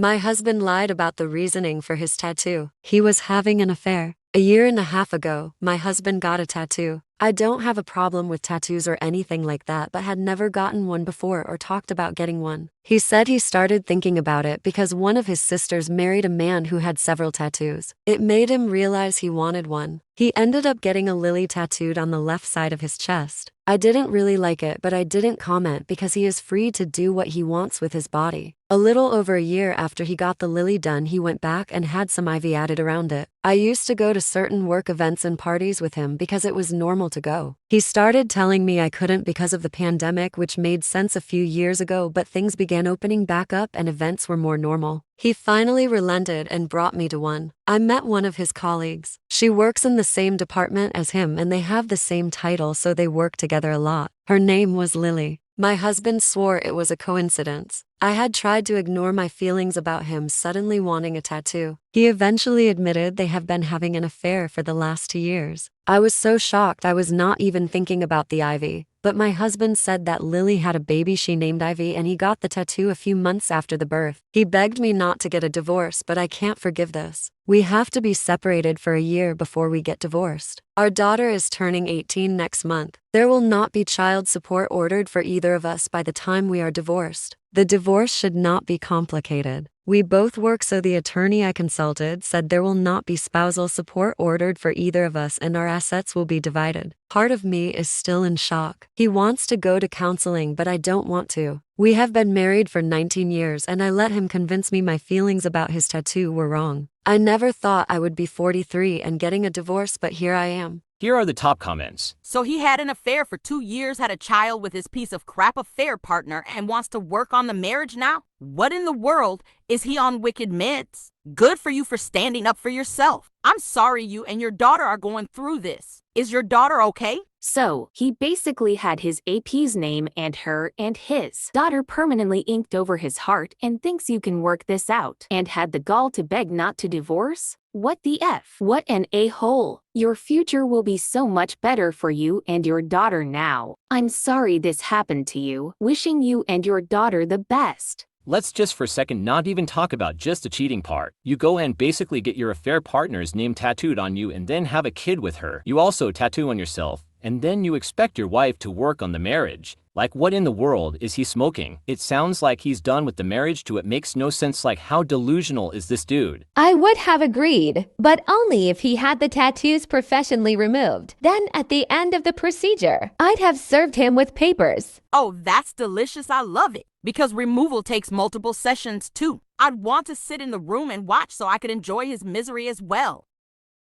My husband lied about the reasoning for his tattoo. He was having an affair. A year and a half ago, my husband got a tattoo. I don't have a problem with tattoos or anything like that, but had never gotten one before or talked about getting one. He said he started thinking about it because one of his sisters married a man who had several tattoos. It made him realize he wanted one. He ended up getting a lily tattooed on the left side of his chest. I didn't really like it, but I didn't comment because he is free to do what he wants with his body. A little over a year after he got the lily done, he went back and had some ivy added around it. I used to go to certain work events and parties with him because it was normal to go. He started telling me I couldn't because of the pandemic, which made sense a few years ago, but things began opening back up and events were more normal. He finally relented and brought me to one. I met one of his colleagues. She works in the same department as him and they have the same title, so they work together a lot. Her name was Lily. My husband swore it was a coincidence. I had tried to ignore my feelings about him suddenly wanting a tattoo. He eventually admitted they have been having an affair for the last 2 years. I was so shocked I was not even thinking about the ivy. But my husband said that Lily had a baby she named Ivy and he got the tattoo a few months after the birth. He begged me not to get a divorce, but I can't forgive this. We have to be separated for a year before we get divorced. Our daughter is turning 18 next month. There will not be child support ordered for either of us by the time we are divorced. The divorce should not be complicated. We both work, so the attorney I consulted said there will not be spousal support ordered for either of us and our assets will be divided. Part of me is still in shock. He wants to go to counseling, but I don't want to. We have been married for 19 years and I let him convince me my feelings about his tattoo were wrong. I never thought I would be 43 and getting a divorce, but here I am. Here are the top comments. So he had an affair for 2 years, had a child with his piece of crap affair partner, and wants to work on the marriage now? What in the world? Is he on wicked meds? Good for you for standing up for yourself. I'm sorry you and your daughter are going through this. Is your daughter okay? So, he basically had his AP's name and her and his daughter permanently inked over his heart and thinks you can work this out, and had the gall to beg not to divorce? What the F? What an a-hole. Your future will be so much better for you and your daughter now. I'm sorry this happened to you. Wishing you and your daughter the best. Let's just for a second not even talk about just the cheating part. You go and basically get your affair partner's name tattooed on you and then have a kid with her. You also tattoo on yourself, and then you expect your wife to work on the marriage. Like, what in the world is he smoking? It sounds like he's done with the marriage too. It makes no sense. Like, how delusional is this dude? I would have agreed, but only if he had the tattoos professionally removed. Then at the end of the procedure, I'd have served him with papers. Oh, that's delicious. I love it. Because removal takes multiple sessions too. I'd want to sit in the room and watch so I could enjoy his misery as well.